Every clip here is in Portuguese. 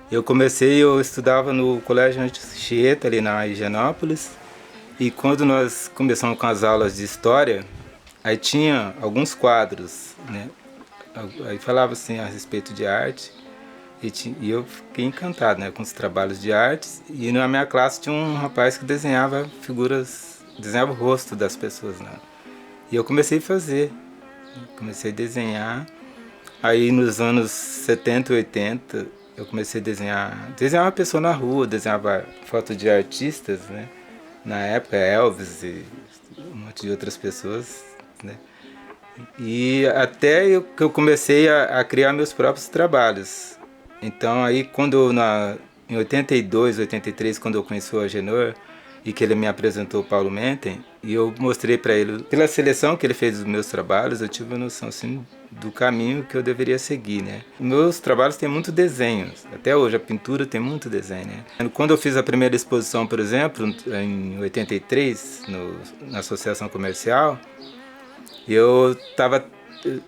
Eu estudava no Colégio Anchieta, ali na Higienópolis, e quando nós começamos com as aulas de história, aí tinha alguns quadros, né? Aí falava assim a respeito de arte, e eu fiquei encantado, né, com os trabalhos de artes, e na minha classe tinha um rapaz que desenhava figuras, desenhava o rosto das pessoas, né? E eu comecei a fazer, comecei a desenhar. Aí nos anos 70 e 80 eu comecei a desenhar uma pessoa na rua, desenhava foto de artistas, né? Na época Elvis e um monte de outras pessoas, né? E até que eu comecei a criar meus próprios trabalhos. Então aí em 82, 83, quando eu conheci o Agenor e que ele me apresentou o Paulo Menten, e eu mostrei para ele, pela seleção que ele fez dos meus trabalhos, eu tive uma noção assim do caminho que eu deveria seguir, né? Meus trabalhos têm muito desenho, até hoje a pintura tem muito desenho, né? Quando eu fiz a primeira exposição, por exemplo, em 83, na Associação Comercial, eu estava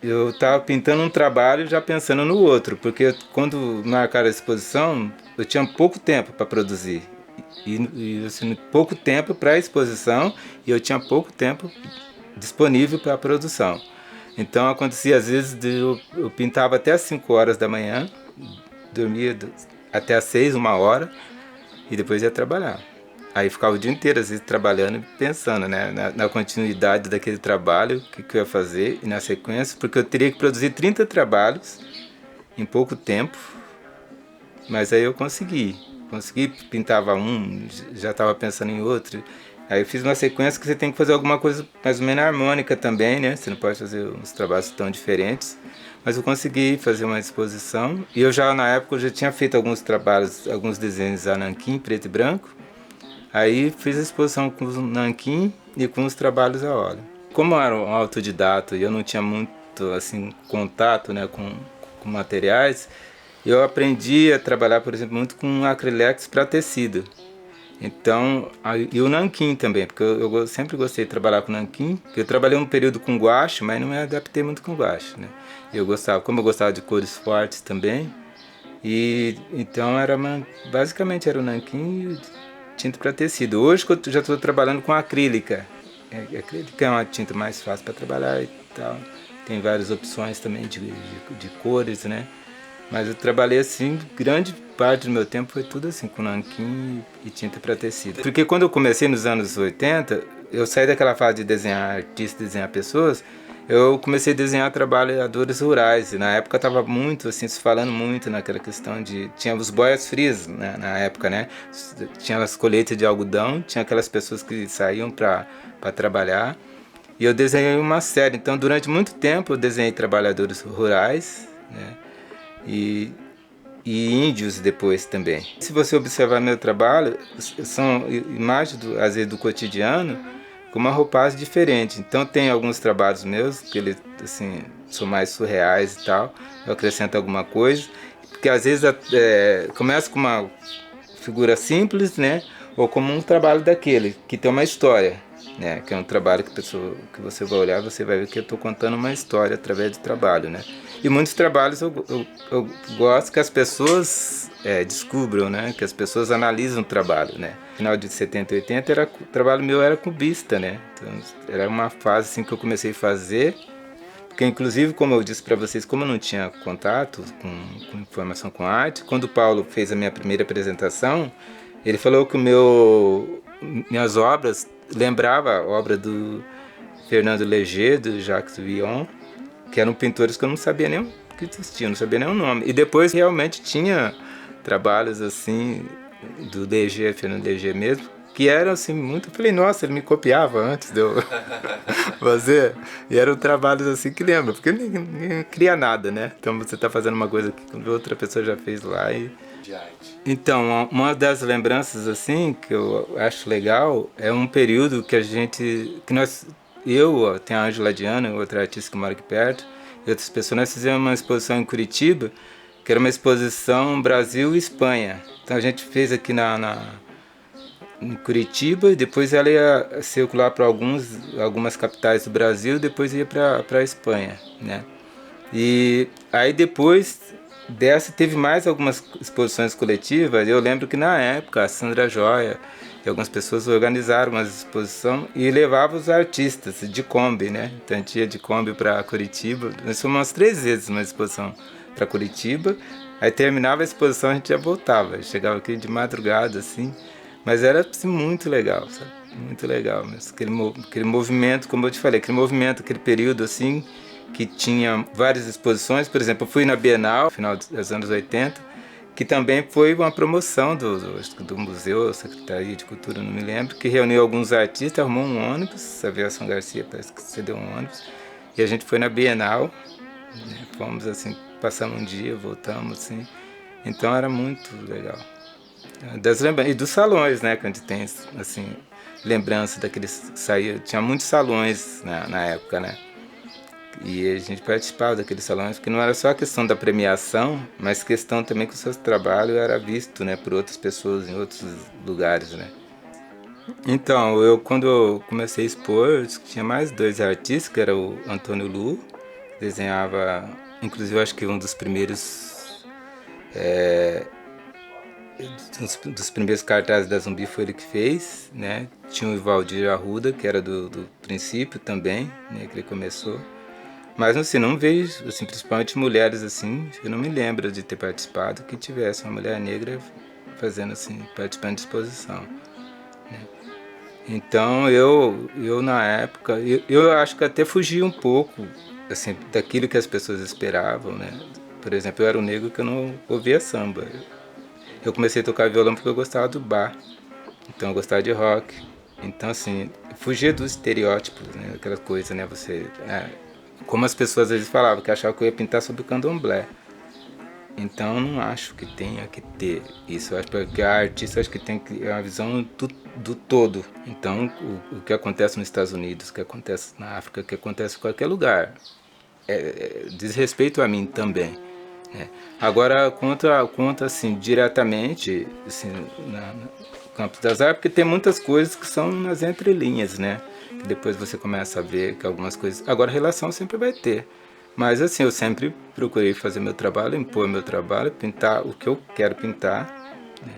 eu tava pintando um trabalho já pensando no outro, porque quando marcaram a exposição, eu tinha pouco tempo para produzir. Assim, pouco tempo para a exposição e eu tinha pouco tempo disponível para a produção. Então acontecia às vezes eu pintava até as 5 horas da manhã, dormia até as 6, 1 hora e depois ia trabalhar. Aí ficava o dia inteiro às vezes trabalhando e pensando, né, na continuidade daquele trabalho, o que eu ia fazer e na sequência, porque eu teria que produzir 30 trabalhos em pouco tempo, mas aí eu consegui, pintava um, já estava pensando em outro. Aí eu fiz uma sequência que você tem que fazer alguma coisa mais ou menos harmônica também, né? Você não pode fazer uns trabalhos tão diferentes. Mas eu consegui fazer uma exposição. E eu já, na época, eu já tinha feito alguns trabalhos, alguns desenhos a nanquim, preto e branco. Aí fiz a exposição com o nanquim e com os trabalhos a óleo. Como eu era um autodidata e eu não tinha muito assim contato, né, com materiais, eu aprendi a trabalhar, por exemplo, muito com acrylex para tecido. Então, e o nanquim também, porque eu sempre gostei de trabalhar com nanquim, porque eu trabalhei um período com guache, mas não me adaptei muito com guache, né? Como eu gostava de cores fortes também, e então basicamente era o nanquim e tinta para tecido. Hoje que eu já estou trabalhando com acrílica. Acrílica é uma tinta mais fácil para trabalhar e tal. Tem várias opções também de cores, né? Mas eu trabalhei assim, grande parte do meu tempo foi tudo assim, com nanquim e tinta para tecido. Porque quando eu comecei nos anos 80, eu saí daquela fase de desenhar artistas, desenhar pessoas, eu comecei a desenhar trabalhadores rurais. E na época estava muito, assim, se falando muito naquela questão de... Tinha os boias frias, né, na época, né? Tinha as colheitas de algodão, tinha aquelas pessoas que saíam para trabalhar. E eu desenhei uma série. Então, durante muito tempo, eu desenhei trabalhadores rurais, né? E, e índios depois também. Se você observar meu trabalho, são imagens, às vezes, do cotidiano, com uma roupagem diferente. Então tem alguns trabalhos meus que eles assim são mais surreais e tal. Eu acrescento alguma coisa, porque às vezes começa com uma figura simples, né? Ou como um trabalho daquele que tem uma história, né? Que é um trabalho que você vai olhar, você vai ver que eu estou contando uma história através do trabalho, né? E muitos trabalhos eu gosto que as pessoas descubram, né? Que as pessoas analisam o trabalho, né? No final de 70 e 80 o trabalho meu era cubista, né? Então, era uma fase assim que eu comecei a fazer, porque inclusive, como eu disse para vocês, como eu não tinha contato com informação com arte, quando o Paulo fez a minha primeira apresentação, ele falou que minhas obras lembrava a obra do Fernando Léger, do Jacques Villon, que eram pintores que eu não sabia nem que existiam, não sabia nem o nome. E depois realmente tinha trabalhos assim do Léger, Fernando Léger mesmo, que eram assim muito... Eu falei, nossa, ele me copiava antes de eu fazer. E eram trabalhos assim que lembra, porque ninguém cria nada, né? Então você está fazendo uma coisa que outra pessoa já fez lá e... De arte. Então, uma das lembranças assim que eu acho legal é um período que tem a Ângela Diana, outra artista que mora aqui perto, e outras pessoas, nós fizemos uma exposição em Curitiba, que era uma exposição Brasil e Espanha. Então a gente fez aqui em Curitiba, e depois ela ia circular para algumas capitais do Brasil, depois ia para a Espanha, né? E aí depois dessa teve mais algumas exposições coletivas. Eu lembro que na época a Sandra Joia e algumas pessoas organizaram uma exposição e levavam os artistas de Kombi, né? Então a gente ia de Kombi para Curitiba. Nós fomos umas 3 vezes uma exposição para Curitiba. Aí terminava a exposição, a gente já voltava. Chegava aqui de madrugada, assim. Mas era assim, muito legal, sabe? Muito legal mesmo. Aquele movimento, como eu te falei, aquele movimento, aquele período assim, que tinha várias exposições. Por exemplo, eu fui na Bienal, no final dos anos 80, que também foi uma promoção do museu, Secretaria de Cultura, não me lembro, que reuniu alguns artistas, arrumou um ônibus, a Aviação Garcia parece que cedeu um ônibus, e a gente foi na Bienal, né? Fomos assim, passamos um dia, voltamos assim, então era muito legal. Das lembranças, e dos salões, né, que a gente tem assim, lembrança daqueles, saía, tinha muitos salões na época, né? E a gente participava daqueles salões, porque não era só a questão da premiação, mas questão também que o seu trabalho era visto, né, por outras pessoas em outros lugares, né. Então, quando eu comecei a expor, tinha mais 2 artistas, que era o Antônio Lu, que desenhava, inclusive eu acho que um dos primeiros dos primeiros cartazes da Zumbi foi ele que fez, né. Tinha o Ivaldir Arruda, que era do princípio também, né, que ele começou. Mas assim, não vejo, assim, principalmente mulheres assim, eu não me lembro de ter participado que tivesse uma mulher negra fazendo assim, participando de exposição. Então eu na época, eu acho que até fugi um pouco assim, daquilo que as pessoas esperavam, né? Por exemplo, eu era um negro que eu não ouvia samba. Eu comecei a tocar violão porque eu gostava do bar, então eu gostava de rock. Então assim, fugia dos estereótipos, né? Aquela coisa, né? Como as pessoas às vezes falavam, que achavam que eu ia pintar sobre o candomblé. Então eu não acho que tenha que ter isso. Eu acho que a artista acho que tem que é uma visão do todo. Então o que acontece nos Estados Unidos, o que acontece na África, o que acontece em qualquer lugar, diz respeito a mim também. Né? Agora conta assim diretamente assim, no campo das artes, porque tem muitas coisas que são nas entrelinhas, né? Que depois você começa a ver que algumas coisas. Agora relação sempre vai ter. Mas assim, eu sempre procurei fazer meu trabalho, impor meu trabalho, pintar o que eu quero pintar. Né?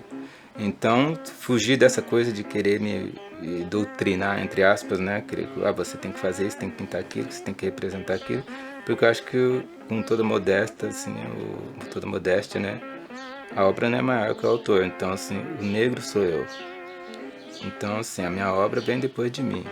Então, fugir dessa coisa de querer me doutrinar, entre aspas, né? Querer, você tem que fazer isso, tem que pintar aquilo, você tem que representar aquilo. Porque eu acho que, com toda modéstia, assim, toda modéstia, né? A obra não é maior que o autor. Então, assim, o negro sou eu. Então, assim, a minha obra vem depois de mim.